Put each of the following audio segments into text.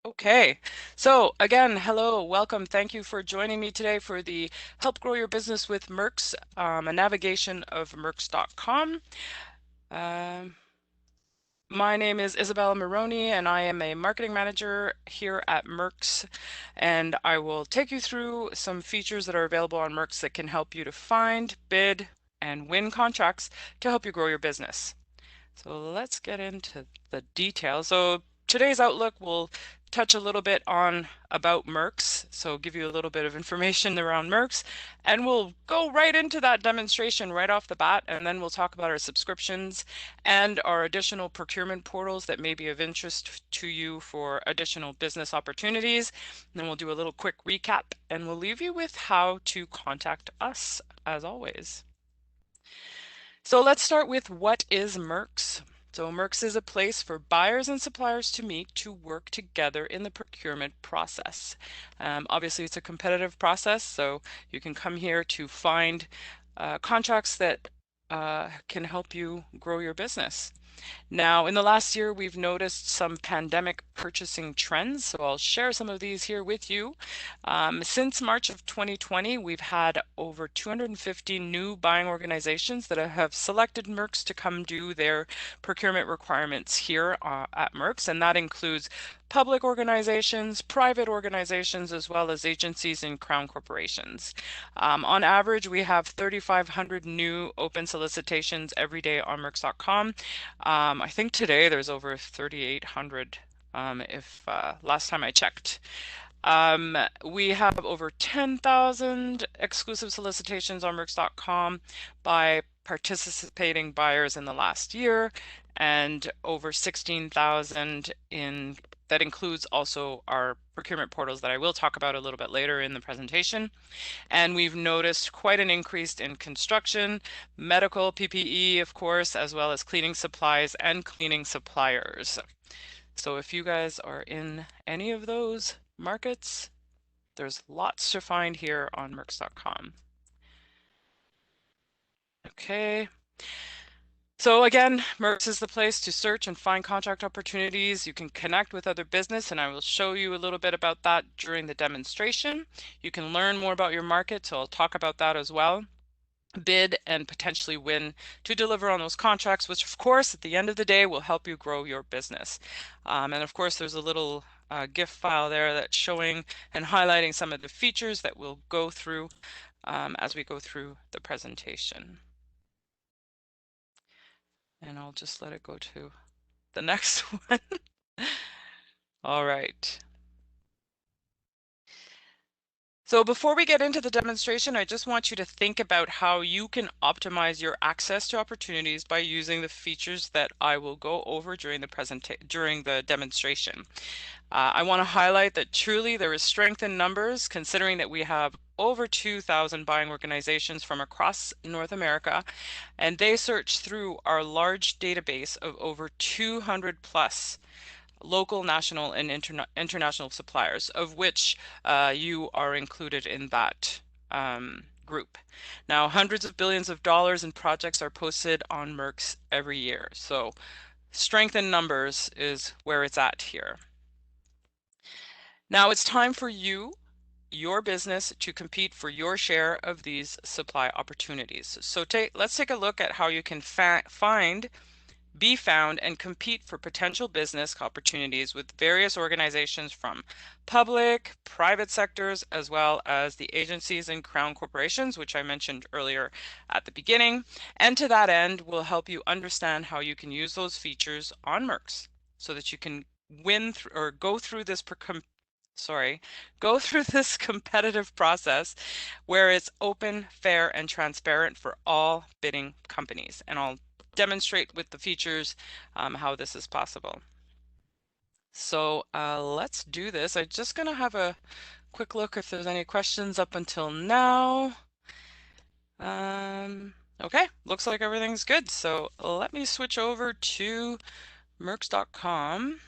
Okay, so again, hello, welcome. Thank you for joining me today for the Help Grow Your Business with MERX, a navigation of MERX.com. My name is Isabella Maroney, and I am a marketing manager here at MERX. And I will take you through some features that are available on MERX that can help you to find, bid, and win contracts to help you grow your business. So let's get into the details. So today's Outlook will touch a little bit on about MERX, so give you a little bit of information around MERX, and we'll go right into that demonstration right off the bat, and then we'll talk about our subscriptions and our additional procurement portals that may be of interest to you for additional business opportunities. And then we'll do a little quick recap, and we'll leave you with how to contact us, as always. So let's start with what is MERX? So MERX is a place for buyers and suppliers to meet to work together in the procurement process. Obviously, it's a competitive process, so you can come here to find contracts that can help you grow your business. Now, in the last year, we've noticed some pandemic purchasing trends, so I'll share some of these here with you. Since March of 2020, we've had over 250 new buying organizations that have selected MERX to come do their procurement requirements here at MERX, and that includes public organizations, private organizations, as well as agencies and crown corporations. On average, we have 3,500 new open solicitations every day on MERX.com. I think today there's over 3,800 if last time I checked. We have over 10,000 exclusive solicitations on MERX.com by participating buyers in the last year, and over 16,000 in that includes also our procurement portals that I will talk about a little bit later in the presentation. And we've noticed quite an increase in construction, medical PPE, of course, as well as cleaning supplies and cleaning suppliers. So if you guys are in any of those markets, there's lots to find here on MERX.com. Okay. So again, MERX is the place to search and find contract opportunities. You can connect with other business, and I will show you a little bit about that during the demonstration. You can learn more about your market, so I'll talk about that as well. Bid and potentially win to deliver on those contracts, which of course at the end of the day will help you grow your business. And of course there's a little GIF file there that's showing and highlighting some of the features that we'll go through as we go through the presentation. And I'll just let it go to the next one. All right. So before we get into the demonstration, I just want you to think about how you can optimize your access to opportunities by using the features that I will go over during the demonstration. I want to highlight that truly there is strength in numbers, considering that we have over 2,000 buying organizations from across North America, and they search through our large database of over 200 plus local, national, and international suppliers, of which you are included in that group. Now, hundreds of billions of dollars in projects are posted on MERX every year. So strength in numbers is where it's at here. Now it's time for your business, to compete for your share of these supply opportunities. So let's take a look at how you can find, be found, and compete for potential business opportunities with various organizations from public, private sectors, as well as the agencies and crown corporations, which I mentioned earlier at the beginning. And to that end, we'll help you understand how you can use those features on MERX so that you can go through this competitive process where it's open, fair, and transparent for all bidding companies. And I'll demonstrate with the features how this is possible. So let's do this. I'm just going to have a quick look if there's any questions up until now. Okay, looks like everything's good. So let me switch over to MERX.com.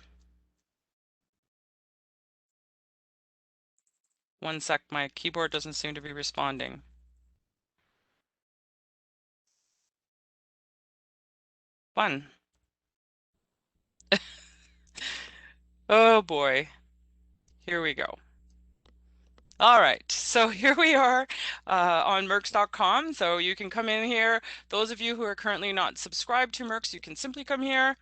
One sec, my keyboard doesn't seem to be responding. Fun. Oh boy. Here we go. All right, so here we are on MERX.com. So you can come in here. Those of you who are currently not subscribed to MERX, you can simply come here,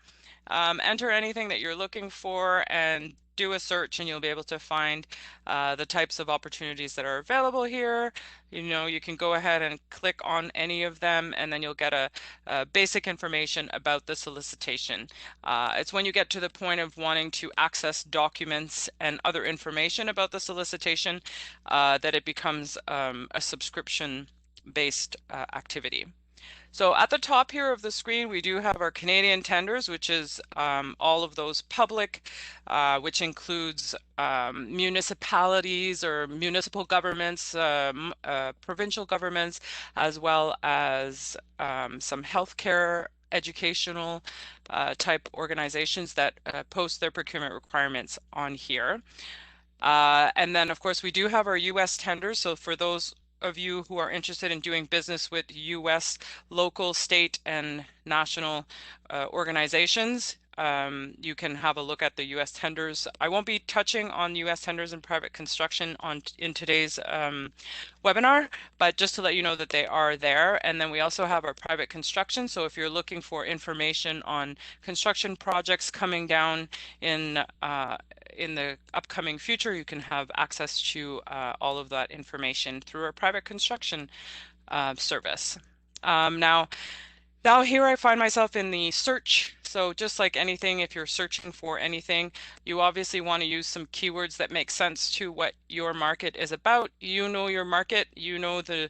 enter anything that you're looking for, and do a search, and you'll be able to find the types of opportunities that are available here. You know, you can go ahead and click on any of them, and then you'll get a basic information about the solicitation. It's when you get to the point of wanting to access documents and other information about the solicitation that it becomes a subscription-based activity. So at the top here of the screen, we do have our Canadian tenders, which is all of those public, which includes municipalities or municipal governments, provincial governments, as well as some healthcare, educational type organizations that post their procurement requirements on here. And then, of course, we do have our U.S. tenders. So for those of you who are interested in doing business with U.S. local, state, and national organizations, you can have a look at the U.S. tenders. I won't be touching on U.S. tenders and private construction in today's webinar, but just to let you know that they are there. And then we also have our private construction. So if you're looking for information on construction projects coming down in the upcoming future, you can have access to all of that information through our private construction service. Now here I find myself in the search. So just like anything, if you're searching for anything, you obviously want to use some keywords that make sense to what your market is about. You know your market, you know the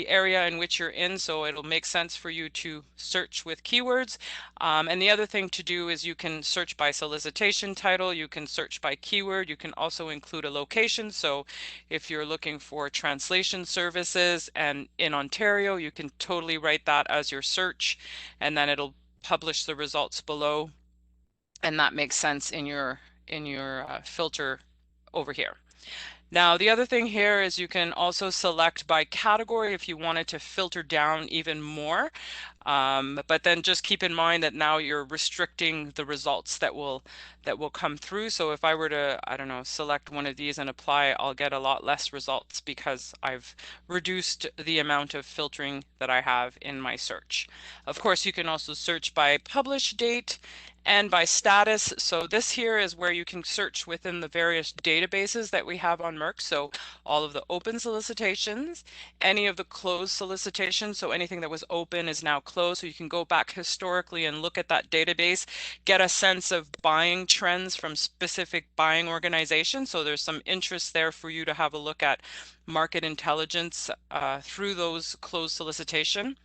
area in which you're in, so it'll make sense for you to search with keywords. And the other thing to do is you can search by solicitation title, you can search by keyword, you can also include a location. So if you're looking for translation services and in Ontario, you can totally write that as your search, and then it'll publish the results below, and that makes sense in your filter over here. Now, the other thing here is you can also select by category if you wanted to filter down even more. But then just keep in mind that now you're restricting the results that will come through. So if I were to, I don't know, select one of these and apply, I'll get a lot less results because I've reduced the amount of filtering that I have in my search. Of course, you can also search by publish date and by status. So this here is where you can search within the various databases that we have on MERX. So all of the open solicitations, any of the closed solicitations, so anything that was open is now closed. So you can go back historically and look at that database, get a sense of buying trends from specific buying organizations. So there's some interest there for you to have a look at market intelligence through those closed solicitation.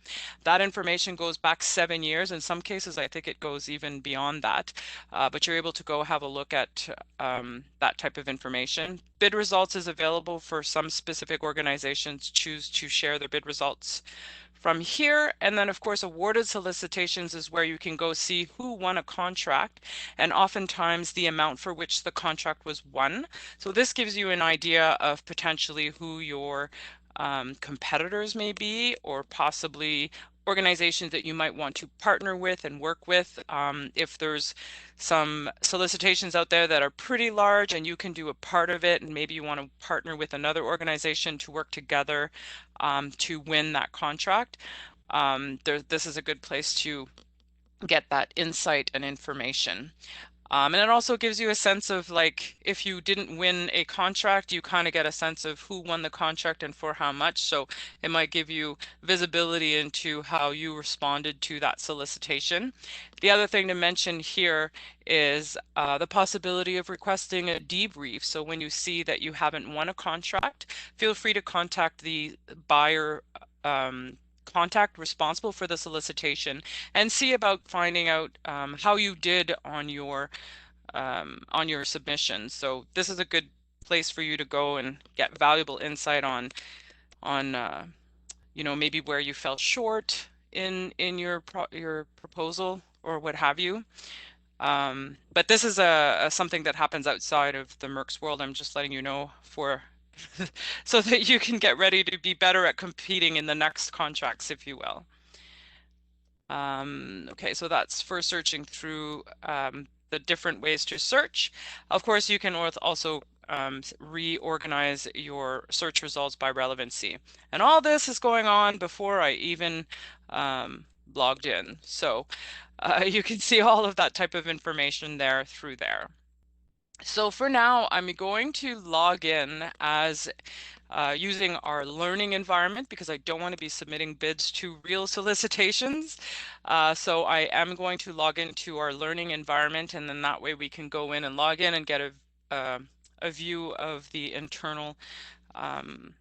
That information goes back 7 years. In some cases, I think it goes even beyond that, but you're able to go have a look at that type of information. Bid results is available for some specific organizations choose to share their bid results from here. And then of course awarded solicitations is where you can go see who won a contract and oftentimes the amount for which the contract was won. So this gives you an idea of potentially who your competitors may be, or possibly organizations that you might want to partner with and work with. If there's some solicitations out there that are pretty large and you can do a part of it, and maybe you want to partner with another organization to work together to win that contract, this is a good place to get that insight and information. And it also gives you a sense of, like, if you didn't win a contract, you kind of get a sense of who won the contract and for how much. So it might give you visibility into how you responded to that solicitation. The other thing to mention here is the possibility of requesting a debrief. So when you see that you haven't won a contract, feel free to contact the buyer contact responsible for the solicitation and see about finding out how you did on your submission. So this is a good place for you to go and get valuable insight on you know, maybe where you fell short in your proposal or what have you. But this is something that happens outside of the MERX world. I'm just letting you know for so that you can get ready to be better at competing in the next contracts, if you will. Okay, so that's for searching through the different ways to search. Of course, you can also reorganize your search results by relevancy. And all this is going on before I even logged in. So you can see all of that type of information there through there. So for now, I'm going to log in as using our learning environment because I don't want to be submitting bids to real solicitations. So I am going to log into our learning environment, and then that way we can go in and log in and get a view of um,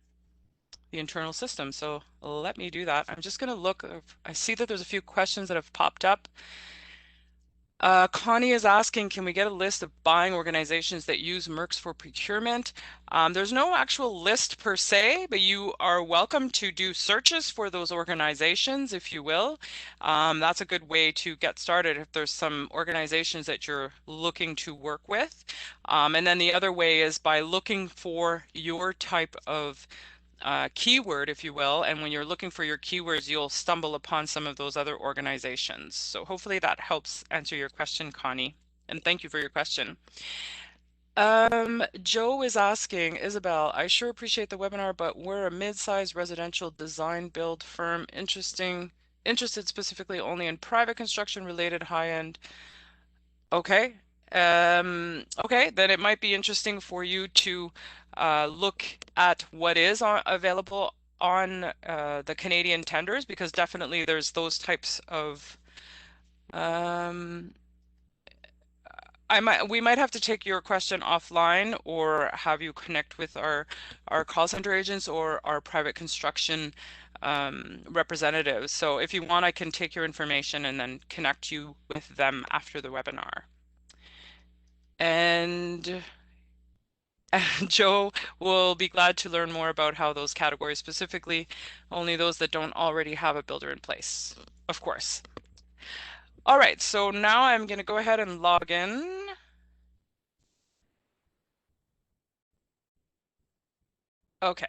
the internal system. So let me do that. I'm just going to look. I see that there's a few questions that have popped up. Connie is asking, can we get a list of buying organizations that use MERX for procurement? There's no actual list per se, but you are welcome to do searches for those organizations, if you will. That's a good way to get started if there's some organizations that you're looking to work with. And then the other way is by looking for your type of keyword, if you will, and when you're looking for your keywords, you'll stumble upon some of those other organizations. So hopefully that helps answer your question, Connie, and thank you for your question. Joe is asking, Isabel, I sure appreciate the webinar, but we're a mid-sized residential design build firm interested specifically only in private construction related high-end. Okay. Okay, then it might be interesting for you to look at what is available on the Canadian tenders, because definitely there's those types of we might have to take your question offline or have you connect with our call center agents or our private construction representatives. So if you want, I can take your information and then connect you with them after the webinar. And Joe will be glad to learn more about how those categories, specifically only those that don't already have a builder in place, of course. All right, so now I'm going to go ahead and log in. Okay.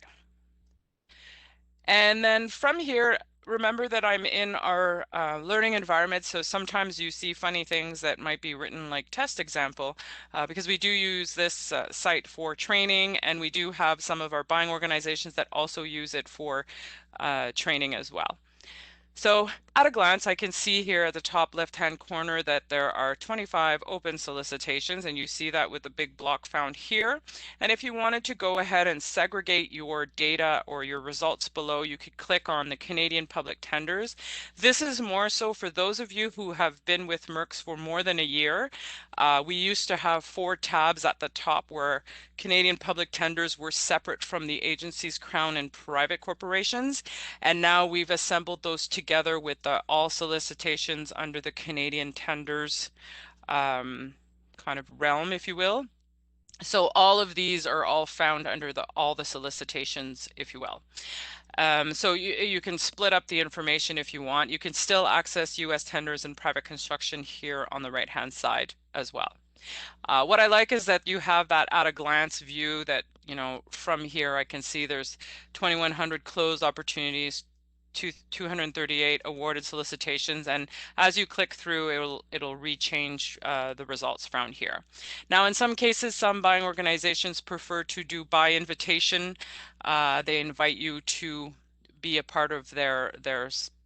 And then from here, remember that I'm in our learning environment, so sometimes you see funny things that might be written like test example, because we do use this site for training, and we do have some of our buying organizations that also use it for training as well. So at a glance, I can see here at the top left-hand corner that there are 25 open solicitations, and you see that with the big block found here. And if you wanted to go ahead and segregate your data or your results below, you could click on the Canadian Public Tenders. This is more so for those of you who have been with MERX for more than a year. We used to have 4 tabs at the top where Canadian Public Tenders were separate from the agency's Crown and private corporations, and now we've assembled those together with the all solicitations under the Canadian Tenders kind of realm, if you will. So all of these are all found under all the solicitations, if you will. So you can split up the information if you want. You can still access U.S. tenders and private construction here on the right-hand side as well. What I like is that you have that at a glance view that, you know, from here I can see there's 2,100 closed opportunities, 238 awarded solicitations, and as you click through, it'll rechange the results found here. Now, in some cases, some buying organizations prefer to do by invitation. They invite you to be a part of their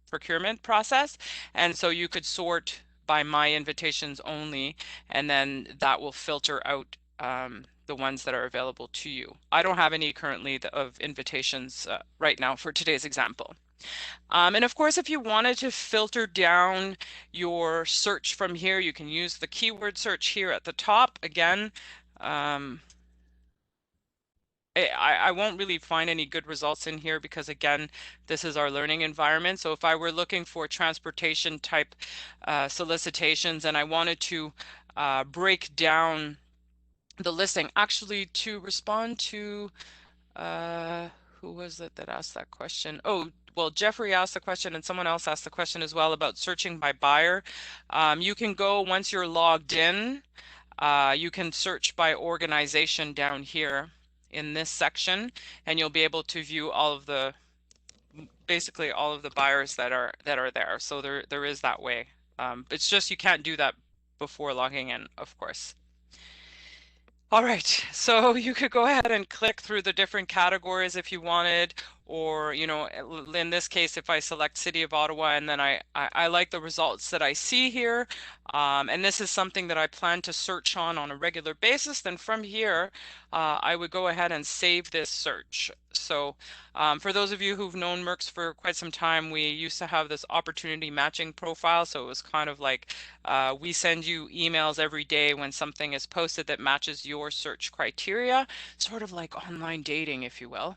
procurement process, and so you could sort by my invitations only, and then that will filter out the ones that are available to you. I don't have any currently of invitations right now for today's example. And of course, if you wanted to filter down your search from here, you can use the keyword search here at the top. Again, I won't really find any good results in here because, again, this is our learning environment. So if I were looking for transportation type solicitations and I wanted to break down the listing, actually to respond to, who was it that asked that question? Oh, well, Jeffrey asked the question and someone else asked the question as well about searching by buyer. You can go, once you're logged in, you can search by organization down here in this section, and you'll be able to view all of the, basically all of the buyers that are there. So there is that way. It's just you can't do that before logging in, of course. All right, so you could go ahead and click through the different categories if you wanted, or in this case, if I select City of Ottawa and then I like the results that I see here, and this is something that I plan to search on a regular basis, then from here, I would go ahead and save this search. So for those of you who've known MERX for quite some time, we used to have this opportunity matching profile, so it was kind of like we send you emails every day when something is posted that matches your search criteria, sort of like online dating, if you will.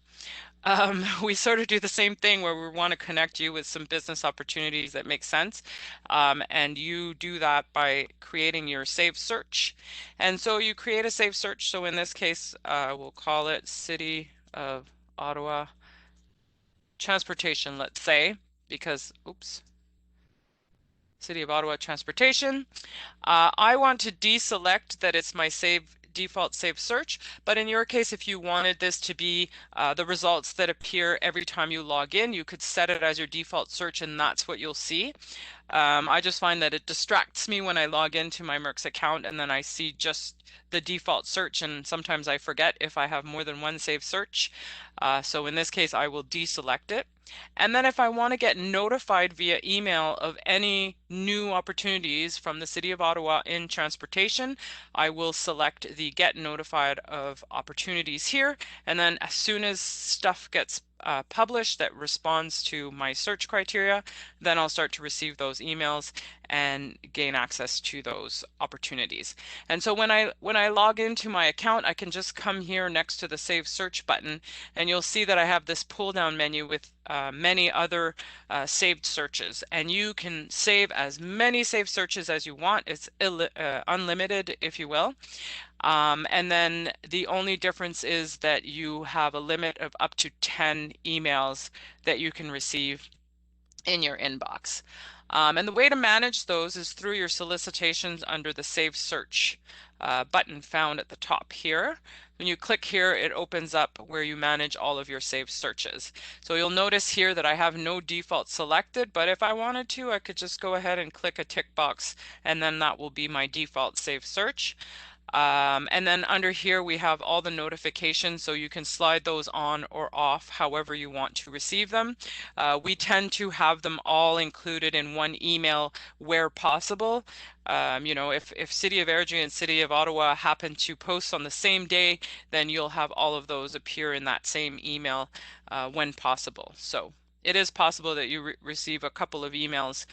We sort of do the same thing where we want to connect you with some business opportunities that make sense. And you do that by creating your saved search. And so you create a saved search. So in this case, we'll call it City of Ottawa Transportation, let's say, because, oops, City of Ottawa Transportation. I want to deselect that it's my default save search, but in your case, if you wanted this to be the results that appear every time you log in, you could set it as your default search and that's what you'll see. I just find that it distracts me when I log into my MERX account and then I see just the default search, and sometimes I forget if I have more than one saved search. So in this case, I will deselect it. And then if I want to get notified via email of any new opportunities from the City of Ottawa in transportation, I will select the Get Notified of Opportunities here. And then as soon as stuff gets published that responds to my search criteria, then I'll start to receive those emails and gain access to those opportunities. And so when I log into my account, I can just come here next to the Save Search button, and you'll see that I have this pull-down menu with many other saved searches, and you can save as many saved searches as you want. It's unlimited, if you will. And then the only difference is that you have a limit of up to 10 emails that you can receive in your inbox. And the way to manage those is through your solicitations under the Save Search button found at the top here. When you click here, it opens up where you manage all of your saved searches. So you'll notice here that I have no default selected, but if I wanted to, I could just go ahead and click a tick box, and then that will be my default saved search. And then under here we have all the notifications, so you can slide those on or off however you want to receive them. We tend to have them all included in one email where possible. If City of Airdrie and City of Ottawa happen to post on the same day, then you'll have all of those appear in that same email when possible. So it is possible that you receive a couple of emails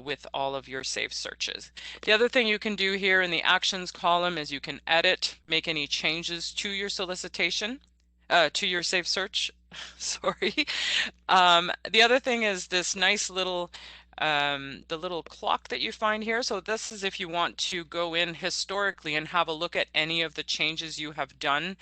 with all of your saved searches. The other thing you can do here in the actions column is you can edit, make any changes to your solicitation, to your saved search. Sorry. The other thing is this nice little the little clock that you find here. So this is if you want to go in historically and have a look at any of the changes you have done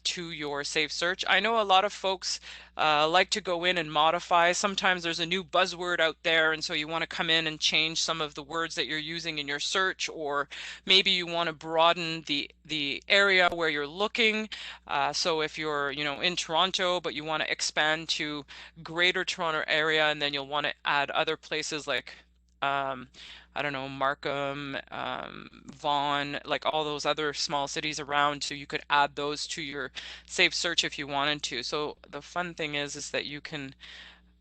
to your saved search. I know a lot of folks like to go in and modify. Sometimes there's a new buzzword out there, and so you want to come in and change some of the words that you're using in your search, or maybe you want to broaden the area where you're looking. So if you're in Toronto, but you want to expand to Greater Toronto area, and then you'll want to add other places like I don't know, Markham, Vaughan, like all those other small cities around, so you could add those to your saved search if you wanted to. So the fun thing is that you can,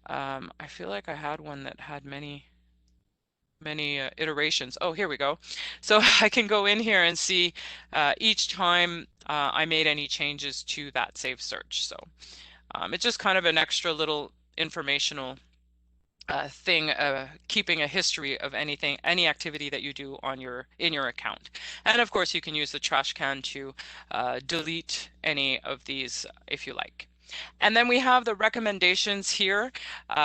I feel like I had one that had many iterations. Oh, here we go. So I can go in here and see each time I made any changes to that saved search. So it's just kind of an extra little informational thing, keeping a history of any activity that you do in your account. And of course, you can use the trash can to delete any of these if you like. And then we have the recommendations here.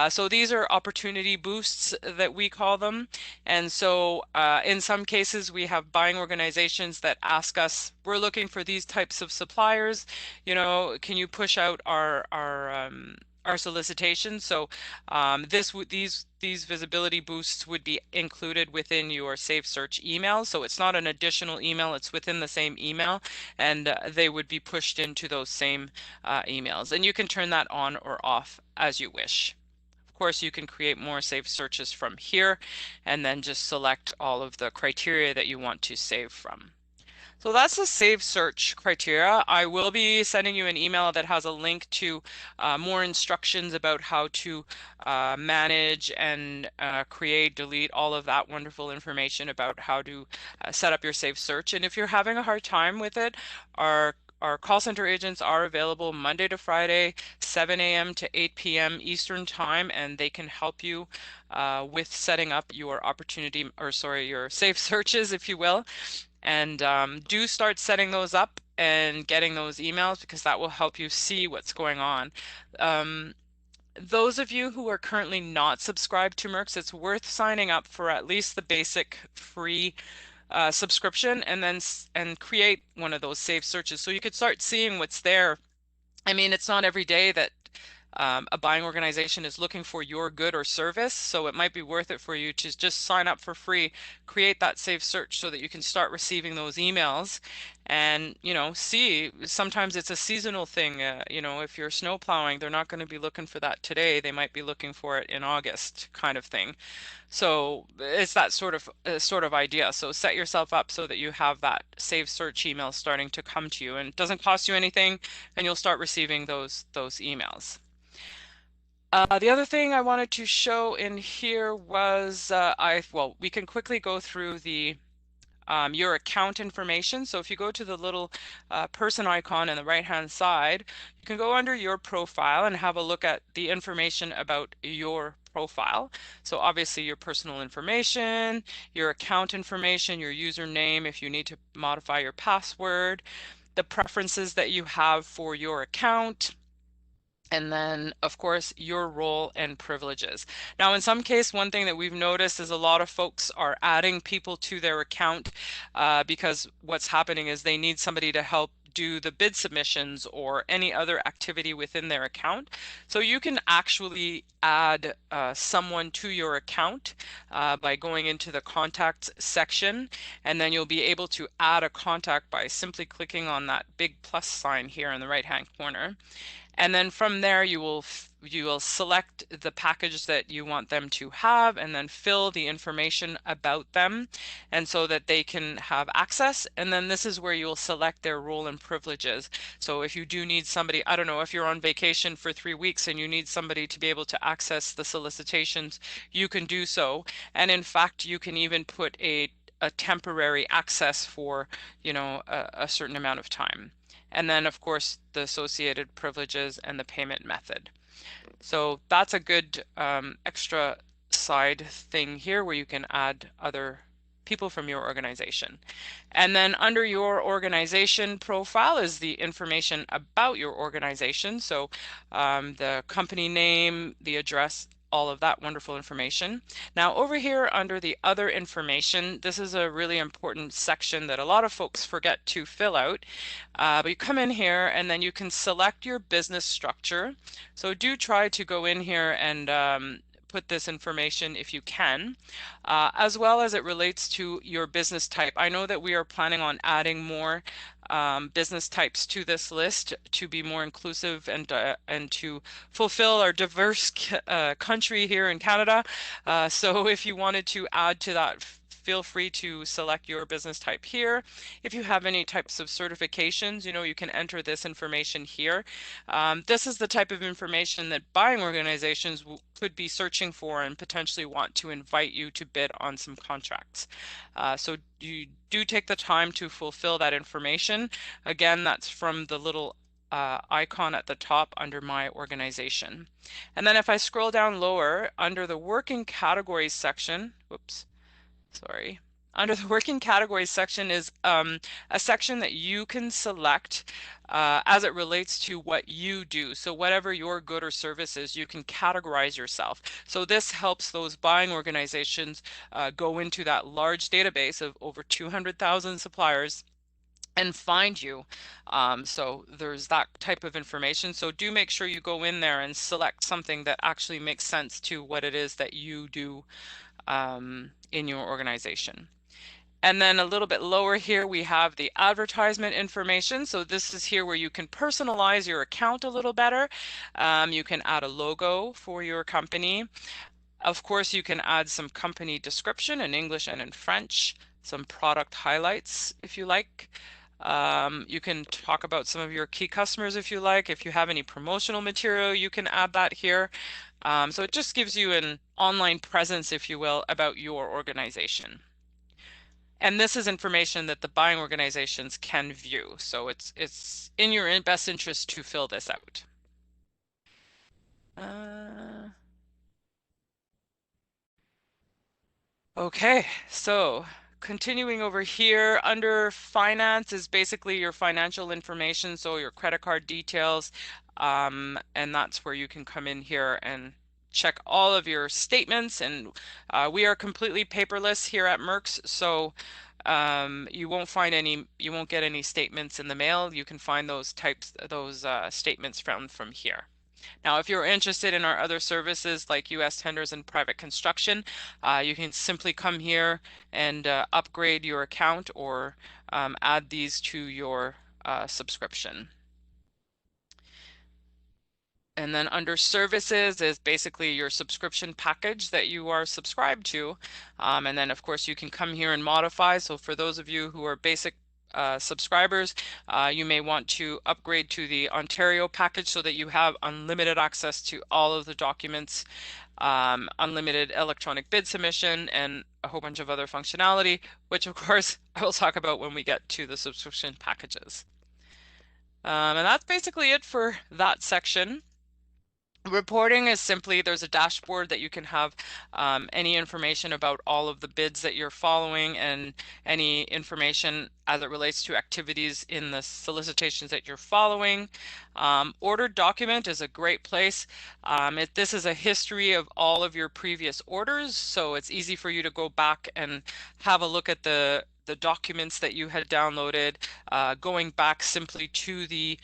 So these are opportunity boosts that we call them. And so in some cases, we have buying organizations that ask us, we're looking for these types of suppliers. Can you push out our solicitation? So these visibility boosts would be included within your saved search email. So it's not an additional email, it's within the same email, and they would be pushed into those same emails. And you can turn that on or off as you wish. Of course, you can create more saved searches from here and then just select all of the criteria that you want to save from. So that's the save search criteria. I will be sending you an email that has a link to more instructions about how to manage and create, delete all of that wonderful information about how to set up your save search. And if you're having a hard time with it, our call center agents are available Monday to Friday, 7 a.m. to 8 p.m. Eastern Time, and they can help you with setting up your opportunity, or sorry, your save searches, if you will. And do start setting those up and getting those emails because that will help you see what's going on. Um, those of you who are currently not subscribed to MERX, it's worth signing up for at least the basic free subscription and then and create one of those saved searches so you could start seeing what's there. I mean, it's not every day that a buying organization is looking for your good or service, so it might be worth it for you to just sign up for free, create that saved search so that you can start receiving those emails and, see, sometimes it's a seasonal thing. If you're snow plowing, they're not going to be looking for that today. They might be looking for it in August kind of thing. So it's that sort of idea. So set yourself up so that you have that saved search email starting to come to you, and it doesn't cost you anything, and you'll start receiving those emails. The other thing I wanted to show in here was well, we can quickly go through your account information. So if you go to the little person icon on the right-hand side, you can go under your profile and have a look at the information about your profile. So obviously your personal information, your account information, your username if you need to modify your password, the preferences that you have for your account, and then of course your role and privileges. Now in some case, one thing that we've noticed is a lot of folks are adding people to their account because what's happening is they need somebody to help do the bid submissions or any other activity within their account. So you can actually add someone to your account by going into the contacts section, and then you'll be able to add a contact by simply clicking on that big plus sign here in the right hand corner. And then from there, you will select the package that you want them to have and then fill the information about them and so that they can have access. And then this is where you'll select their role and privileges. So if you do need somebody, I don't know, if you're on vacation for 3 weeks and you need somebody to be able to access the solicitations, you can do so. And in fact, you can even put a temporary access for, a certain amount of time. And then of course the associated privileges and the payment method. So that's a good extra side thing here where you can add other people from your organization. And then under your organization profile is the information about your organization. So the company name, the address, all of that wonderful information. Now over here under the other information, this is a really important section that a lot of folks forget to fill out. But you come in here and then you can select your business structure. So do try to go in here and put this information if you can, as well as it relates to your business type. I know that we are planning on adding more business types to this list to be more inclusive and to fulfill our diverse country here in Canada. So if you wanted to add to that, feel free to select your business type here. If you have any types of certifications, you can enter this information here. This is the type of information that buying organizations could be searching for and potentially want to invite you to bid on some contracts. So you do take the time to fulfill that information. Again, that's from the little icon at the top under my organization. And then if I scroll down lower under the working categories section, whoops, sorry. Under the working categories section is a section that you can select as it relates to what you do. So whatever your good or service is, you can categorize yourself. So this helps those buying organizations go into that large database of over 200,000 suppliers and find you. So there's that type of information. So do make sure you go in there and select something that actually makes sense to what it is that you do in your organization. And then a little bit lower here, we have the advertisement information. So this is here where you can personalize your account a little better. You can add a logo for your company. Of course, you can add some company description in English and in French, some product highlights if you like. You can talk about some of your key customers if you like. If you have any promotional material, you can add that here. So it just gives you an online presence, if you will, about your organization. And this is information that the buying organizations can view. So it's in your best interest to fill this out. Uh, Okay, so continuing over here under finance is basically your financial information, so your credit card details, and that's where you can come in here and check all of your statements. And we are completely paperless here at MERX, so you won't get any statements in the mail. You can find those statements from here. Now, if you're interested in our other services like U.S. tenders and private construction, you can simply come here and upgrade your account or add these to your subscription. And then under services is basically your subscription package that you are subscribed to. And then of course you can come here and modify. So for those of you who are basic subscribers, you may want to upgrade to the Ontario package so that you have unlimited access to all of the documents, unlimited electronic bid submission, and a whole bunch of other functionality, which of course I will talk about when we get to the subscription packages. And that's basically it for that section. Reporting is simply there's a dashboard that you can have any information about all of the bids that you're following and any information as it relates to activities in the solicitations that you're following. Ordered document is a great place. This is a history of all of your previous orders, so it's easy for you to go back and have a look at the documents that you had downloaded, going back simply to the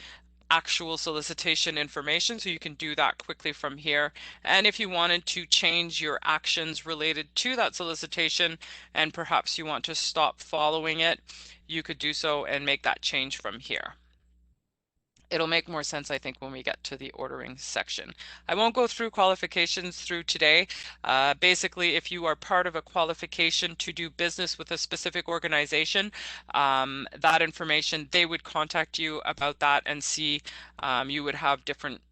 actual solicitation information, so you can do that quickly from here. And if you wanted to change your actions related to that solicitation and perhaps you want to stop following it, you could do so and make that change from here. It'll make more sense, I think, when we get to the ordering section. I won't go through qualifications through today. Basically, if you are part of a qualification to do business with a specific organization, that information, they would contact you about that and see you would have different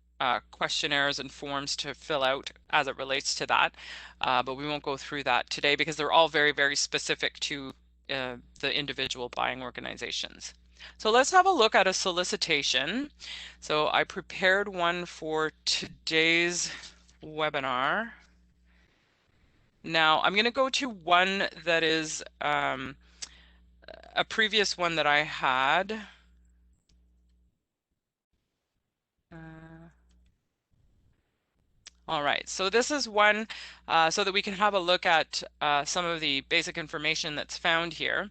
questionnaires and forms to fill out as it relates to that. But we won't go through that today because they're all very, very specific to the individual buying organizations. So let's have a look at a solicitation. So I prepared one for today's webinar. Now I'm going to go to one that is a previous one that I had. All right, so this is one so that we can have a look at some of the basic information that's found here.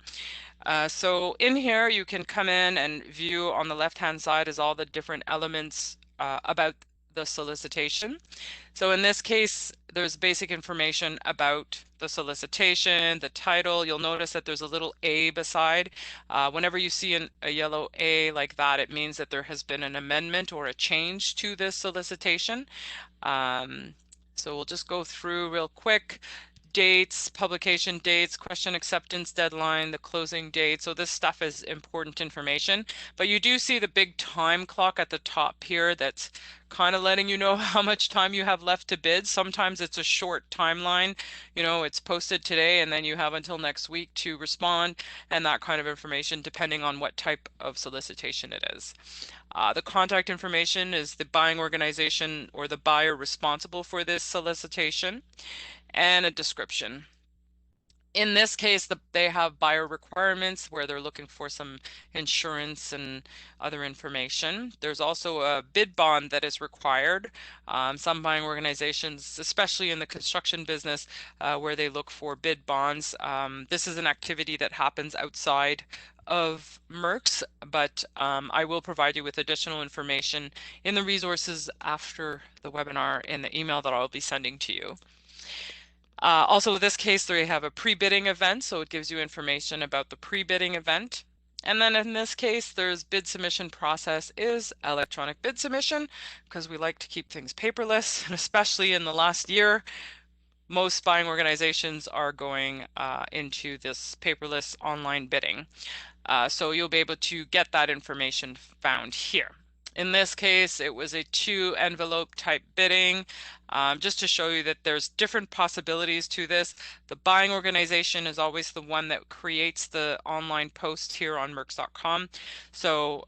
So in here, you can come in and view on the left-hand side is all the different elements about the solicitation. So in this case, there's basic information about the solicitation, the title. You'll notice that there's a little A beside. Whenever you see a yellow A like that, it means that there has been an amendment or a change to this solicitation. So we'll just go through real quick. Dates, publication dates, question acceptance deadline, the closing date. So this stuff is important information. But you do see the big time clock at the top here that's kind of letting you know how much time you have left to bid. Sometimes it's a short timeline. You know, it's posted today and then you have until next week to respond and that kind of information depending on what type of solicitation it is. The contact information is the buying organization or the buyer responsible for this solicitation, and a description. In this case, they have buyer requirements where they're looking for some insurance and other information. There's also a bid bond that is required. Some buying organizations, especially in the construction business, where they look for bid bonds. This is an activity that happens outside of MERX, but I will provide you with additional information in the resources after the webinar in the email that I'll be sending to you. Also, in this case, they have a pre-bidding event, so it gives you information about the pre-bidding event. And then in this case, there's bid submission process is electronic bid submission, because we like to keep things paperless, and especially in the last year, most buying organizations are going into this paperless online bidding. So you'll be able to get that information found here. In this case, it was a 2-envelope type bidding, just to show you that there's different possibilities to this. The buying organization is always the one that creates the online post here on MERX.com. So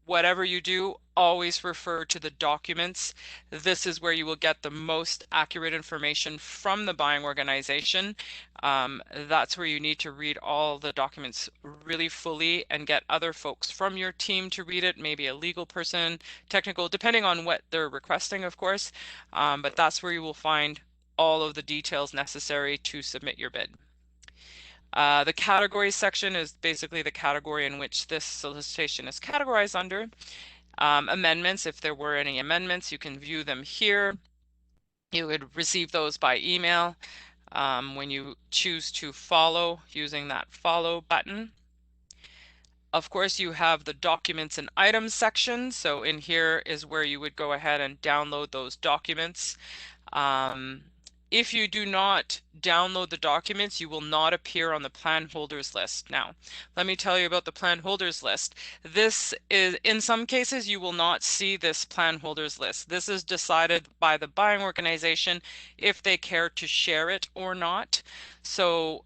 whatever you do, always refer to the documents. This is where you will get the most accurate information from the buying organization. That's where you need to read all the documents really fully and get other folks from your team to read it, maybe a legal person, technical, depending on what they're requesting, of course. But that's where you will find all of the details necessary to submit your bid. The categories section is basically the category in which this solicitation is categorized under. Amendments, if there were any amendments, you can view them here. You would receive those by email when you choose to follow using that follow button. Of course, you have the documents and items section. So in here is where you would go ahead and download those documents. If you do not download the documents, you will not appear on the plan holders list. Now, let me tell you about the plan holders list. This is, in some cases, you will not see this plan holders list. This is decided by the buying organization if they care to share it or not. So,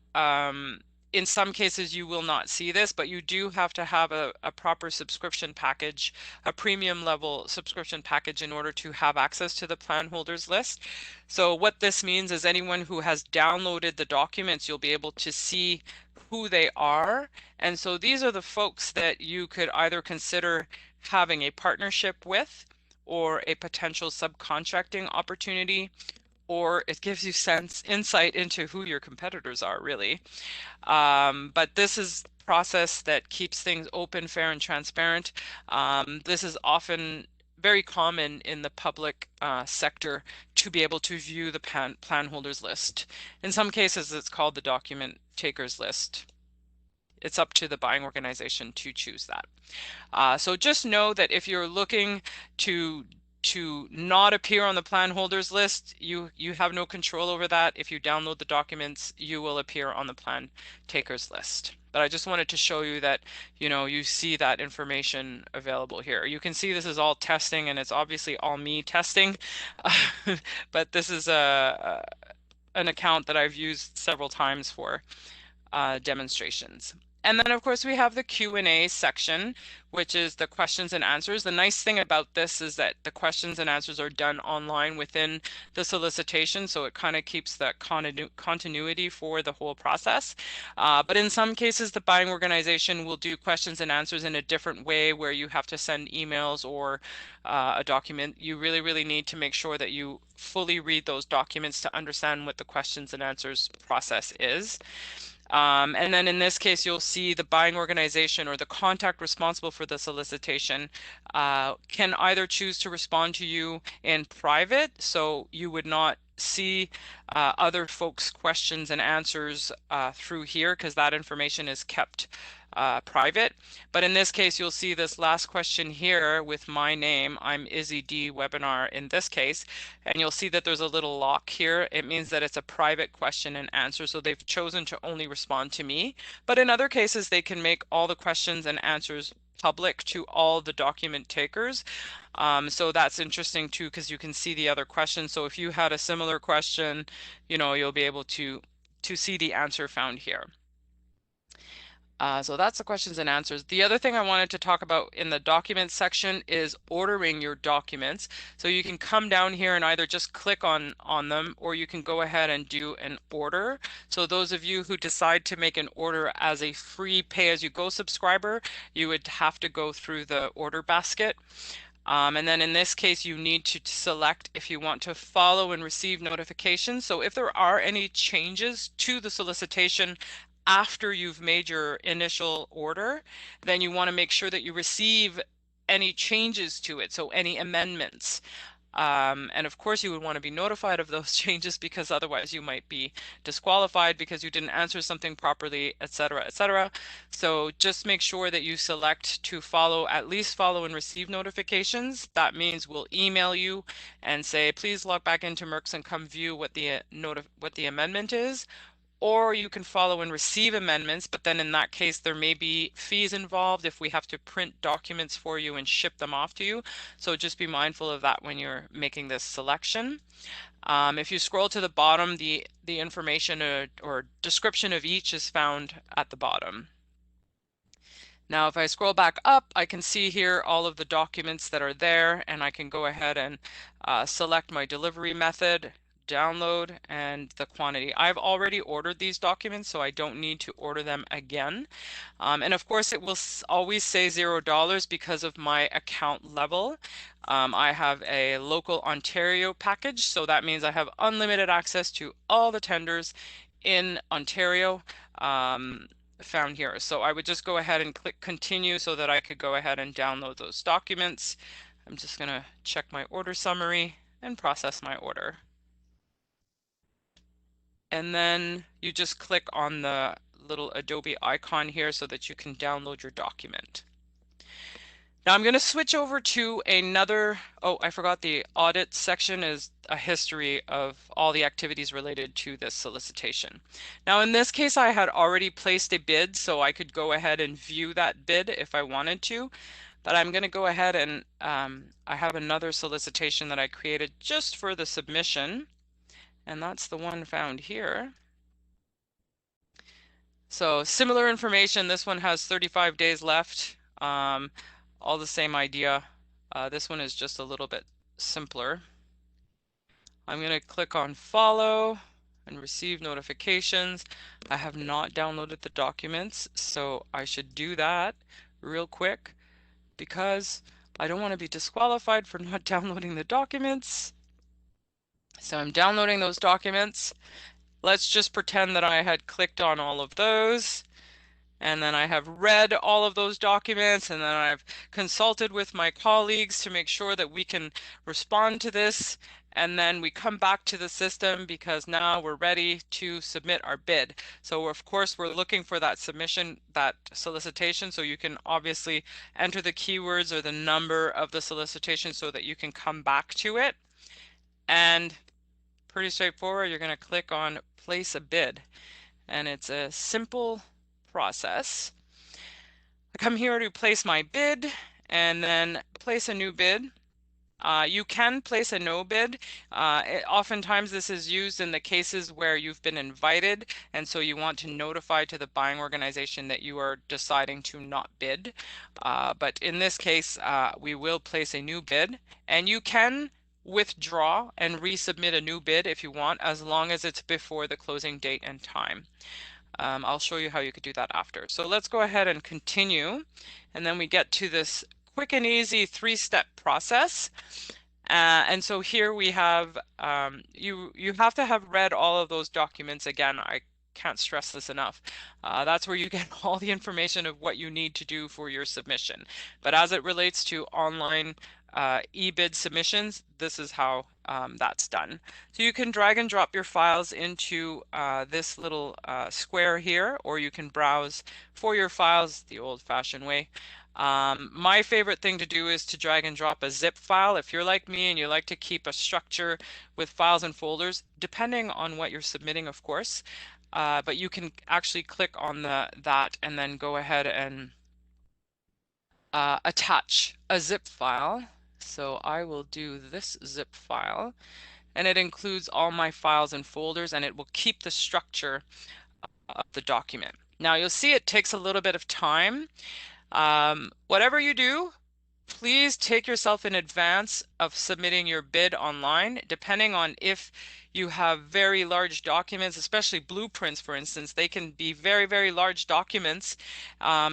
in some cases you will not see this, but you do have to have a proper subscription package, a premium level subscription package, in order to have access to the plan holders list. So what this means is anyone who has downloaded the documents, you'll be able to see who they are. And so these are the folks that you could either consider having a partnership with or a potential subcontracting opportunity, or it gives you insight into who your competitors are, really. But this is a process that keeps things open, fair, and transparent. This is often very common in the public sector to be able to view the plan holders list. In some cases, it's called the document takers list. It's up to the buying organization to choose that. So just know that if you're looking to not appear on the plan holders list, you have no control over that. If you download the documents, you will appear on the plan takers list. But I just wanted to show you that, you see that information available here. You can see this is all testing, and it's obviously all me testing, but this is an account that I've used several times for demonstrations. And then, of course, we have the Q&A section, which is the questions and answers. The nice thing about this is that the questions and answers are done online within the solicitation, so it kind of keeps that continuity for the whole process. But in some cases, the buying organization will do questions and answers in a different way, where you have to send emails or a document. You really, really need to make sure that you fully read those documents to understand what the questions and answers process is. And then in this case, you'll see the buying organization or the contact responsible for the solicitation can either choose to respond to you in private, so you would not see other folks' questions and answers through here, because that information is kept private. But in this case, you'll see this last question here with my name. I'm Izzy D Webinar in this case, and you'll see that there's a little lock here. It means that it's a private question and answer, so they've chosen to only respond to me. But in other cases, they can make all the questions and answers public to all the document takers. So that's interesting too, because you can see the other questions. So if you had a similar question, you'll be able to see the answer found here. So that's the questions and answers. The other thing I wanted to talk about in the documents section is ordering your documents. So you can come down here and either just click on them, or you can go ahead and do an order. So those of you who decide to make an order as a free pay-as-you-go subscriber, you would have to go through the order basket. And then in this case, you need to select if you want to follow and receive notifications. So if there are any changes to the solicitation after you've made your initial order, then you want to make sure that you receive any changes to it, so any amendments. And of course, you would want to be notified of those changes because otherwise you might be disqualified because you didn't answer something properly, etc., etc. So just make sure that you select to follow, at least follow and receive notifications. That means we'll email you and say, please log back into MERX and come view what the amendment is. Or you can follow and receive amendments, but then in that case, there may be fees involved if we have to print documents for you and ship them off to you. So just be mindful of that when you're making this selection. If you scroll to the bottom, the information or description of each is found at the bottom. Now, if I scroll back up, I can see here all of the documents that are there, and I can go ahead and select my delivery method, download, and the quantity. I've already ordered these documents, so I don't need to order them again. And of course, it will always say $0 because of my account level. I have a local Ontario package, so that means I have unlimited access to all the tenders in Ontario. Found here. So I would just go ahead and click continue so that I could go ahead and download those documents. I'm just going to check my order summary and process my order. And then you just click on the little Adobe icon here so that you can download your document. Now I'm going to switch over to another, oh, I forgot the audit section is a history of all the activities related to this solicitation. Now in this case, I had already placed a bid, so I could go ahead and view that bid if I wanted to. But I'm going to go ahead and I have another solicitation that I created just for the submission, and that's the one found here. So similar information, this one has 35 days left. All the same idea. This one is just a little bit simpler. I'm going to click on follow and receive notifications. I have not downloaded the documents, so I should do that real quick because I don't want to be disqualified for not downloading the documents. So I'm downloading those documents. Let's just pretend that I had clicked on all of those. And then I have read all of those documents, and then I've consulted with my colleagues to make sure that we can respond to this. And then we come back to the system because now we're ready to submit our bid. So of course, we're looking for that submission, that solicitation. So you can obviously enter the keywords or the number of the solicitation so that you can come back to it. And pretty straightforward, you're going to click on place a bid. And it's a simple process. I come here to place my bid and then place a new bid. You can place a no bid. Oftentimes this is used in the cases where you've been invited and so you want to notify to the buying organization that you are deciding to not bid. But in this case, we will place a new bid, and you can withdraw and resubmit a new bid if you want, as long as it's before the closing date and time. I'll show you how you could do that after. So let's go ahead and continue. And then we get to this quick and easy 3-step process. And so here we have, you have to have read all of those documents. Again, I can't stress this enough. That's where you get all the information of what you need to do for your submission. But as it relates to online eBid submissions, this is how that's done. So you can drag and drop your files into this little square here, or you can browse for your files the old-fashioned way. My favorite thing to do is to drag and drop a zip file. If you're like me and you like to keep a structure with files and folders, depending on what you're submitting, of course, but you can actually click on that and then go ahead and attach a zip file. So I will do this zip file, and it includes all my files and folders, and it will keep the structure of the document. Now you'll see it takes a little bit of time. Whatever you do, please take yourself in advance of submitting your bid online, depending on if you have very large documents, especially blueprints, for instance. They can be very, very large documents.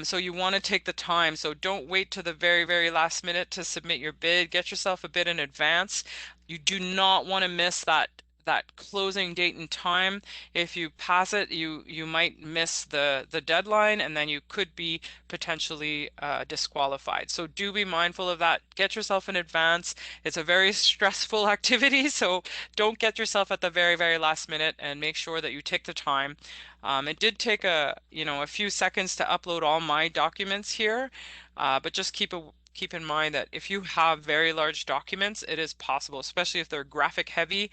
So you want to take the time. So don't wait to the very, very last minute to submit your bid. Get yourself a bid in advance. You do not want to miss that closing date and time. If you pass it, you might miss the deadline, and then you could be potentially disqualified. So do be mindful of that. Get yourself in advance. It's a very stressful activity, so don't get yourself at the very, very last minute, and make sure that you take the time. It did take a few seconds to upload all my documents here, but just keep in mind that if you have very large documents, it is possible, especially if they're graphic heavy,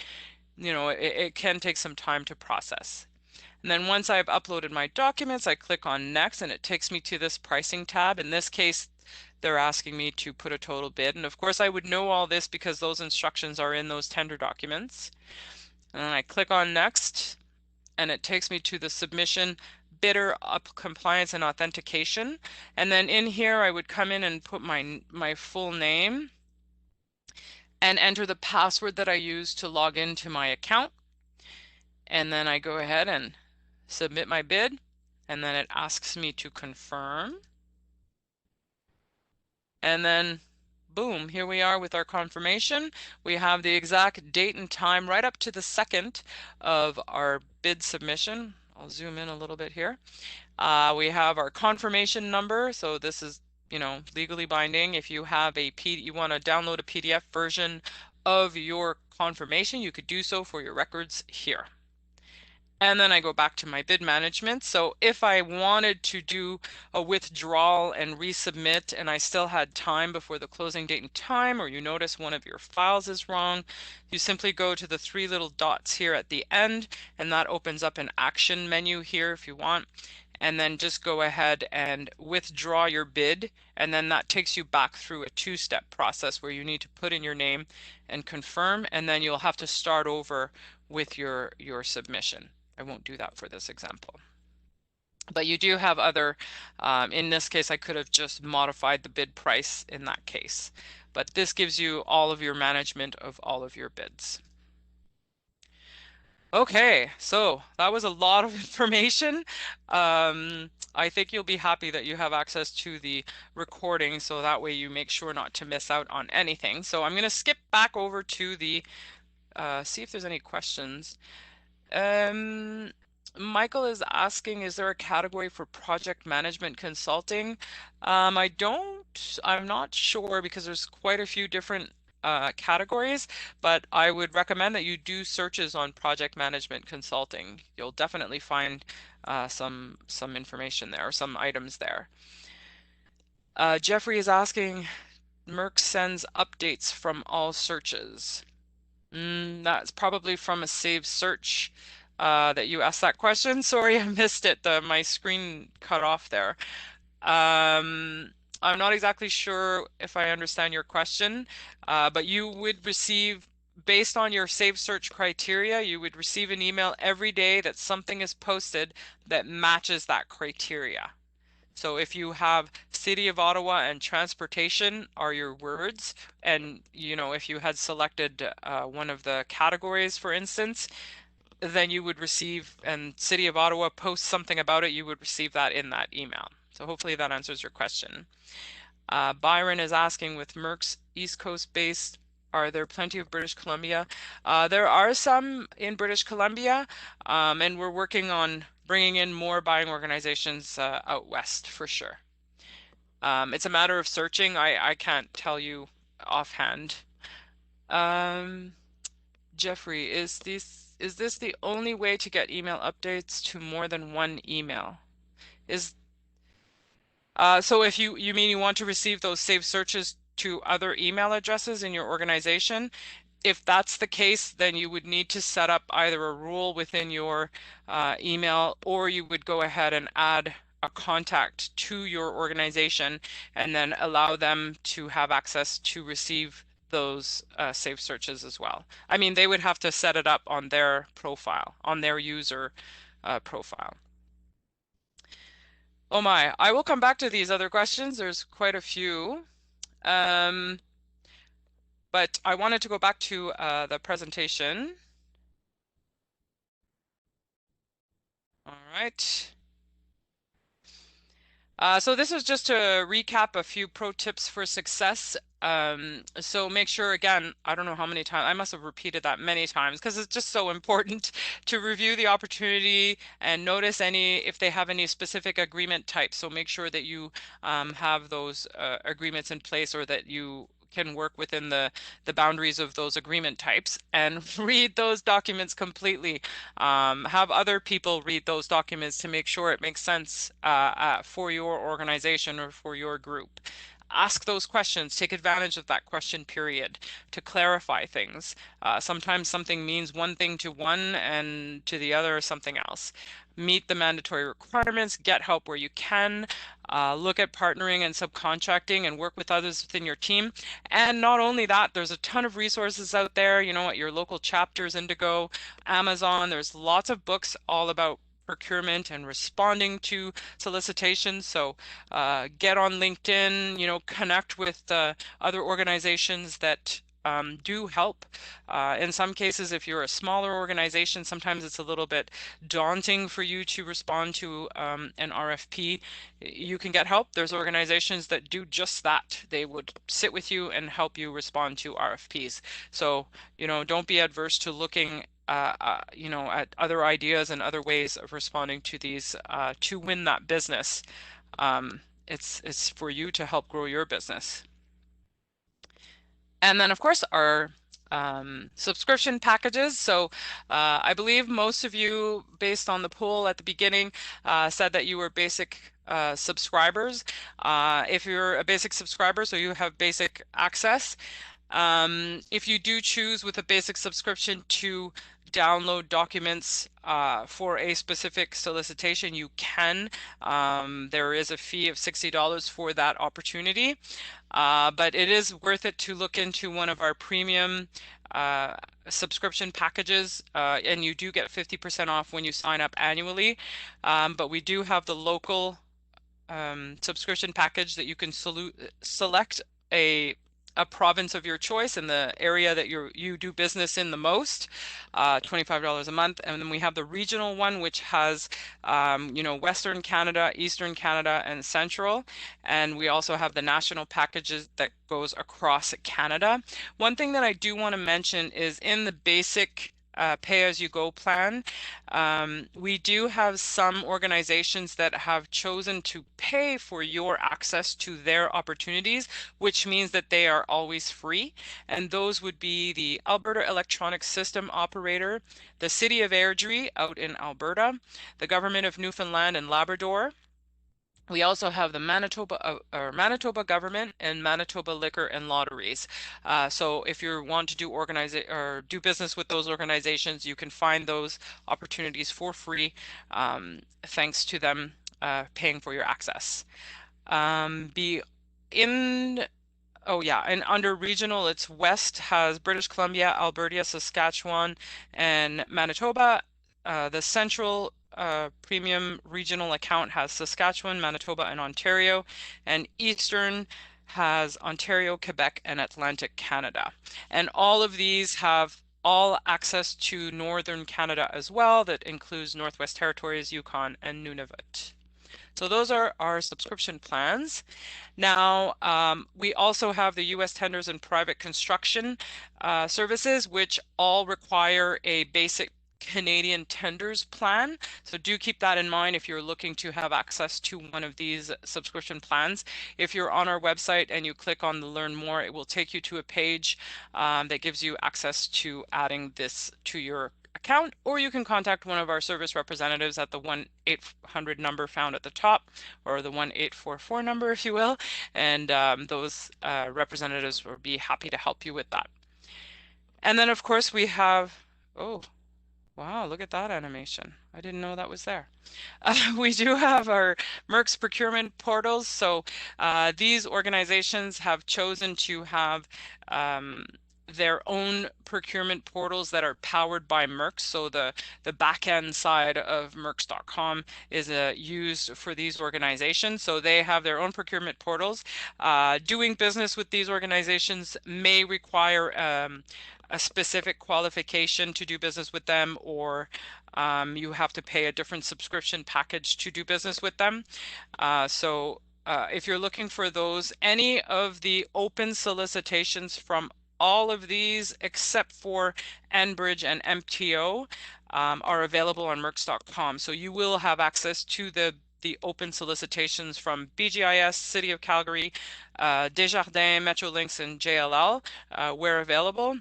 it can take some time to process. And then once I've uploaded my documents, I click on next, and it takes me to this pricing tab. In this case, they're asking me to put a total bid. And of course, I would know all this because those instructions are in those tender documents. And then I click on next, and it takes me to the submission bidder up compliance and authentication. And then in here, I would come in and put my full name and enter the password that I use to log into my account. And then I go ahead and submit my bid, and then it asks me to confirm. And then boom, here we are with our confirmation. We have the exact date and time right up to the second of our bid submission. I'll zoom in a little bit here. We have our confirmation number, so this is legally binding. If you have you want to download a PDF version of your confirmation, you could do so for your records here. And then I go back to my bid management. So if I wanted to do a withdrawal and resubmit, and I still had time before the closing date and time, or you notice one of your files is wrong, you simply go to the three little dots here at the end, and that opens up an action menu here if you want. And then just go ahead and withdraw your bid, and then that takes you back through a two-step process where you need to put in your name and confirm, and then you'll have to start over with your submission. I won't do that for this example. But you do have other, in this case, I could have just modified the bid price in that case. But this gives you all of your management of all of your bids. Okay, so that was a lot of information. I think you'll be happy that you have access to the recording, so that way you make sure not to miss out on anything. So I'm going to skip back over to the, see if there's any questions. Michael is asking, is there a category for project management consulting? I'm not sure because there's quite a few different categories, but I would recommend that you do searches on project management consulting. You'll definitely find some information there, or some items there. Jeffrey is asking, MERX sends updates from all searches. That's probably from a saved search that you asked that question. Sorry, I missed it. My screen cut off there. I'm not exactly sure if I understand your question, but you would receive, based on your saved search criteria, you would receive an email every day that something is posted that matches that criteria. So if you have City of Ottawa and transportation are your words, and if you had selected one of the categories, for instance, then you would receive, and City of Ottawa posts something about it, you would receive that in that email. So hopefully that answers your question. Byron is asking, with MERX East Coast based, are there plenty of British Columbia? There are some in British Columbia, and we're working on bringing in more buying organizations out west for sure. It's a matter of searching. I can't tell you offhand. Jeffrey, is this the only way to get email updates to more than one email? So if you mean you want to receive those saved searches to other email addresses in your organization, if that's the case, then you would need to set up either a rule within your email, or you would go ahead and add a contact to your organization and then allow them to have access to receive those saved searches as well. I mean, they would have to set it up on their profile, on their user profile. Oh my, I will come back to these other questions. There's quite a few. But I wanted to go back to the presentation. All right. So this is just to recap a few pro tips for success So make sure, again, I don't know how many times, I must have repeated that many times because it's just so important to review the opportunity and notice if they have any specific agreement types. So make sure that you have those agreements in place, or that you can work within the boundaries of those agreement types, and read those documents completely. Have other people read those documents to make sure it makes sense for your organization or for your group. Ask those questions, take advantage of that question period to clarify things. Sometimes something means one thing to one and to the other something else. Meet the mandatory requirements, get help where you can, look at partnering and subcontracting and work with others within your team. And not only that, there's a ton of resources out there, at your local chapters, Indigo, Amazon. There's lots of books all about procurement and responding to solicitations. So get on LinkedIn, connect with other organizations that do help. In some cases, if you're a smaller organization, sometimes it's a little bit daunting for you to respond to an RFP. You can get help. There's organizations that do just that. They would sit with you and help you respond to RFPs. So, don't be adverse to looking at other ideas and other ways of responding to these to win that business. It's for you to help grow your business. And then, of course, our subscription packages. So I believe most of you, based on the poll at the beginning, said that you were basic subscribers. If you're a basic subscriber, so you have basic access. If you do choose with a basic subscription to download documents for a specific solicitation, you can. There is a fee of $60 for that opportunity, but it is worth it to look into one of our premium subscription packages, and you do get 50% off when you sign up annually. But we do have the local subscription package that you can select a province of your choice in the area that you do business in the most, $25 a month. And then we have the regional one, which has Western Canada, Eastern Canada, and Central. And we also have the national packages that goes across Canada. One thing that I do want to mention is in the basic pay-as-you-go plan, we do have some organizations that have chosen to pay for your access to their opportunities, which means that they are always free. And those would be the Alberta Electronic System Operator, the City of Airdrie out in Alberta, the Government of Newfoundland and Labrador. We also have the Manitoba government and Manitoba Liquor and Lotteries. So if you want to do business with those organizations, you can find those opportunities for free, thanks to them paying for your access. And under regional, it's West has British Columbia, Alberta, Saskatchewan, and Manitoba. The Central premium regional account has Saskatchewan, Manitoba, and Ontario, and Eastern has Ontario, Quebec, and Atlantic Canada. And all of these have all access to Northern Canada as well. That includes Northwest Territories, Yukon, and Nunavut. So those are our subscription plans. Now, we also have the U.S. tenders and private construction services, which all require a basic Canadian tenders plan. So do keep that in mind if you're looking to have access to one of these subscription plans. If you're on our website and you click on the Learn More, it will take you to a page that gives you access to adding this to your account, or you can contact one of our service representatives at the 1-800 number found at the top, or the 1-844 number, if you will, and those representatives will be happy to help you with that. And then, of course, we have, oh, wow, look at that animation. I didn't know that was there. We do have our MERX Procurement Portals. So these organizations have chosen to have their own procurement portals that are powered by MERX. So the back-end side of MERX.com is used for these organizations. So they have their own procurement portals. Doing business with these organizations may require a specific qualification to do business with them, or you have to pay a different subscription package to do business with them. So if you're looking for those, any of the open solicitations from all of these except for Enbridge and MTO are available on MERX.com. So you will have access to the open solicitations from BGIS, City of Calgary, Desjardins, Metrolinx, and JLL where available.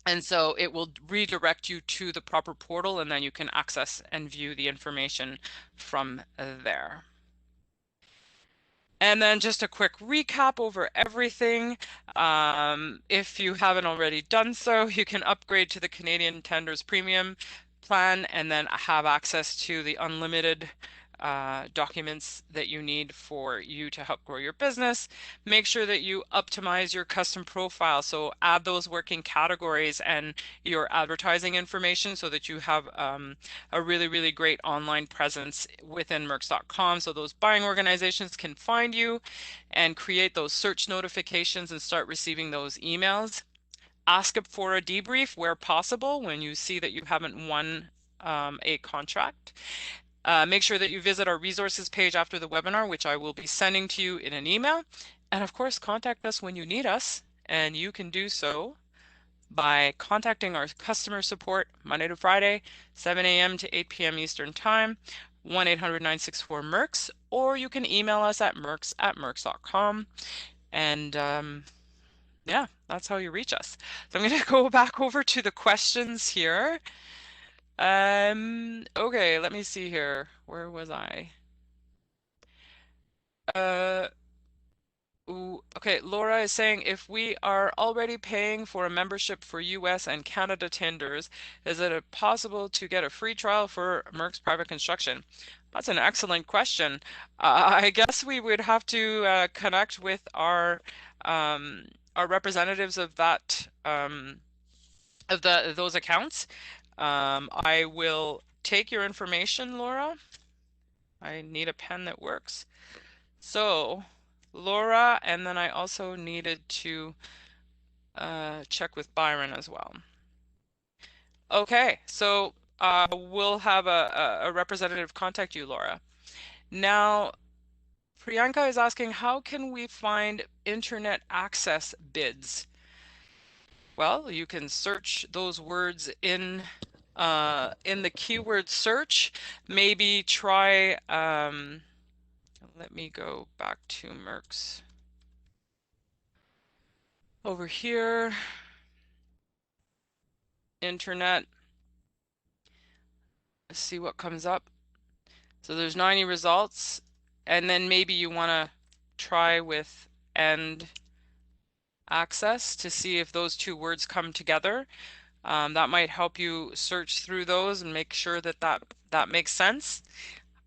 And so it will redirect you to the proper portal, and then you can access and view the information from there. And then just a quick recap over everything. If you haven't already done so, you can upgrade to the Canadian Tenders Premium plan and then have access to the unlimited documents that you need for you to help grow your business. Make sure that you optimize your custom profile. So add those working categories and your advertising information so that you have a really, really great online presence within MERX.com. So those buying organizations can find you and create those search notifications and start receiving those emails. Ask for a debrief where possible when you see that you haven't won a contract. Make sure that you visit our resources page after the webinar, which I will be sending to you in an email. And of course, contact us when you need us. And you can do so by contacting our customer support Monday to Friday, 7 a.m. to 8 p.m. Eastern Time, 1-800-964-MERX, or you can email us at merx@merx.com. And yeah, that's how you reach us. So I'm going to go back over to the questions here. Okay, let me see here. Where was I? Okay, Laura is saying if we are already paying for a membership for US and Canada tenders, is it possible to get a free trial for MERX Private Construction? That's an excellent question. I guess we would have to connect with our representatives of that of those accounts. I will take your information, Laura. I need a pen that works. So, Laura, and then I also needed to check with Byron as well. Okay, so we'll have a representative contact you, Laura. Now, Priyanka is asking, how can we find internet access bids? Well, you can search those words in the keyword search. Maybe try, let me go back to MERX. Over here, internet, let's see what comes up. So there's 90 results, and then maybe you want to try with end access to see if those two words come together. That might help you search through those and make sure that that makes sense.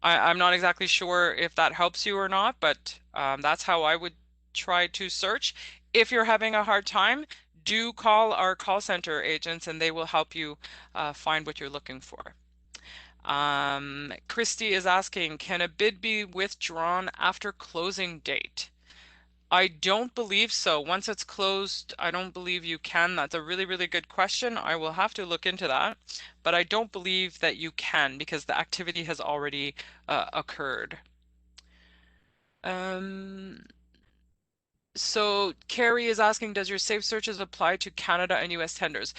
I'm not exactly sure if that helps you or not, but that's how I would try to search. If you're having a hard time, do call our call center agents and they will help you find what you're looking for. Christy is asking, can a bid be withdrawn after closing date? I don't believe so. Once it's closed, I don't believe you can. That's a really, really good question. I will have to look into that, but I don't believe that you can because the activity has already occurred. So Carrie is asking, does your safe searches apply to Canada and US tenders?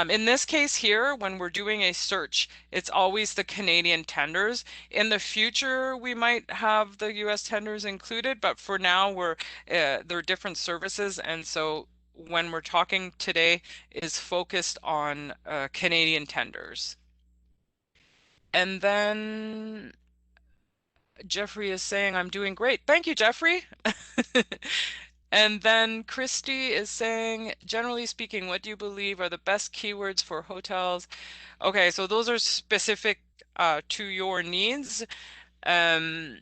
In this case here, when we're doing a search, it's always the Canadian tenders. In the future, we might have the US tenders included, but for now, they're different services. And so when we're talking today is focused on Canadian tenders. And then Jeffrey is saying, I'm doing great. Thank you, Jeffrey. And then Christy is saying, generally speaking, what do you believe are the best keywords for hotels? Okay, so those are specific to your needs. I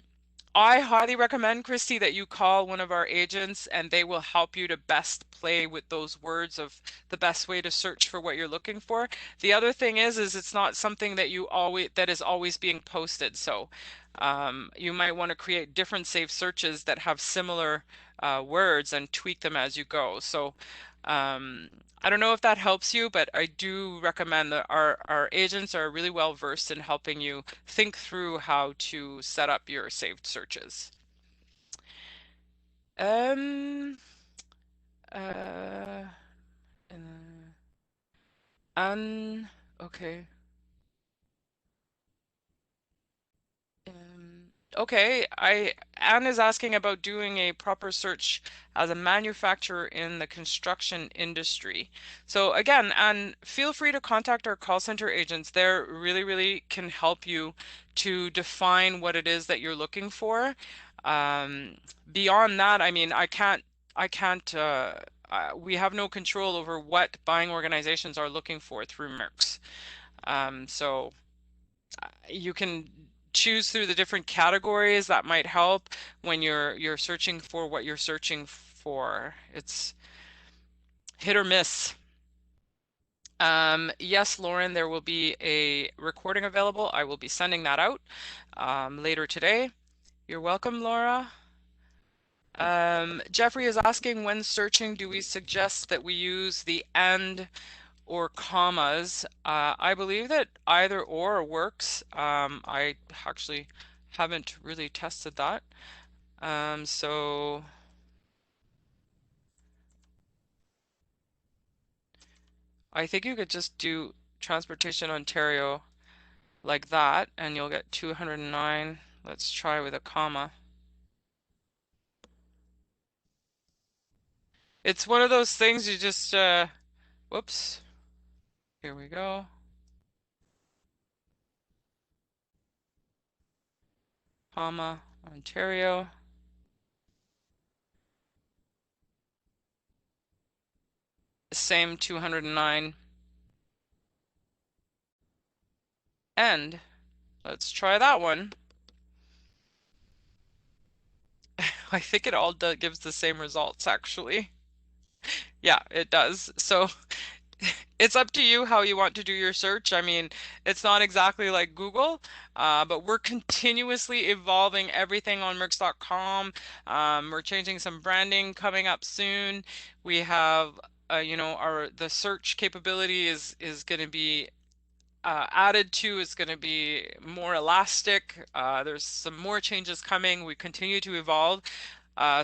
highly recommend, Christy, that you call one of our agents and they will help you to best play with those words of the best way to search for what you're looking for. The other thing is it's not something that is always being posted. So you might want to create different safe searches that have similar words and tweak them as you go. So I don't know if that helps you, but I do recommend that our agents are really well versed in helping you think through how to set up your saved searches. Um, uh, uh, un, okay. Okay, Anne is asking about doing a proper search as a manufacturer in the construction industry. So again, Anne, feel free to contact our call center agents. They're really can help you to define what it is that you're looking for. Um, Beyond that, I mean, I can't, we have no control over what buying organizations are looking for through MERX. So you can choose through the different categories that might help when you're searching for what you're searching for. It's hit or miss. Yes, Lauren, there will be a recording available. I will be sending that out later today. You're welcome, Laura. Jeffrey is asking, when searching, do we suggest that we use the and or commas? I believe that either or works. I actually haven't really tested that. So I think you could just do Transportation Ontario like that, and you'll get 209. Let's try with a comma. It's one of those things you just, whoops, here we go, comma, Ontario, same 209, and let's try that one. I think it all gives the same results, actually. Yeah, it does. So it's up to you how you want to do your search. I mean, it's not exactly like Google, but we're continuously evolving everything on Merx.com. We're changing some branding coming up soon. We have, our the search capability is going to be added to. Is going to be more elastic. There's some more changes coming. We continue to evolve.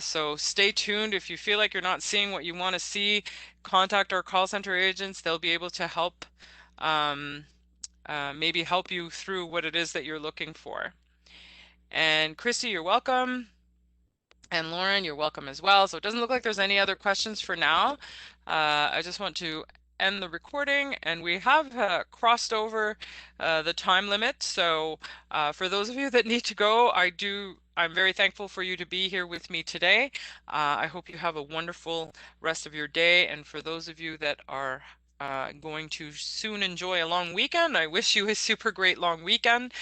So stay tuned. If you feel like you're not seeing what you want to see, contact our call center agents. They'll be able to help, um, maybe help you through what it is that you're looking for. And Christy, you're welcome. And Lauren, you're welcome as well. So it doesn't look like there's any other questions for now. I just want to end the recording, and we have crossed over the time limit. So for those of you that need to go, I'm very thankful for you to be here with me today. I hope you have a wonderful rest of your day. And for those of you that are going to soon enjoy a long weekend, I wish you a super great long weekend.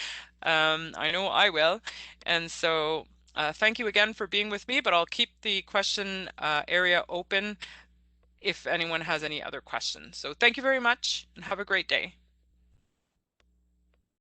I know I will. And so thank you again for being with me, but I'll keep the question area open if anyone has any other questions. So thank you very much and have a great day.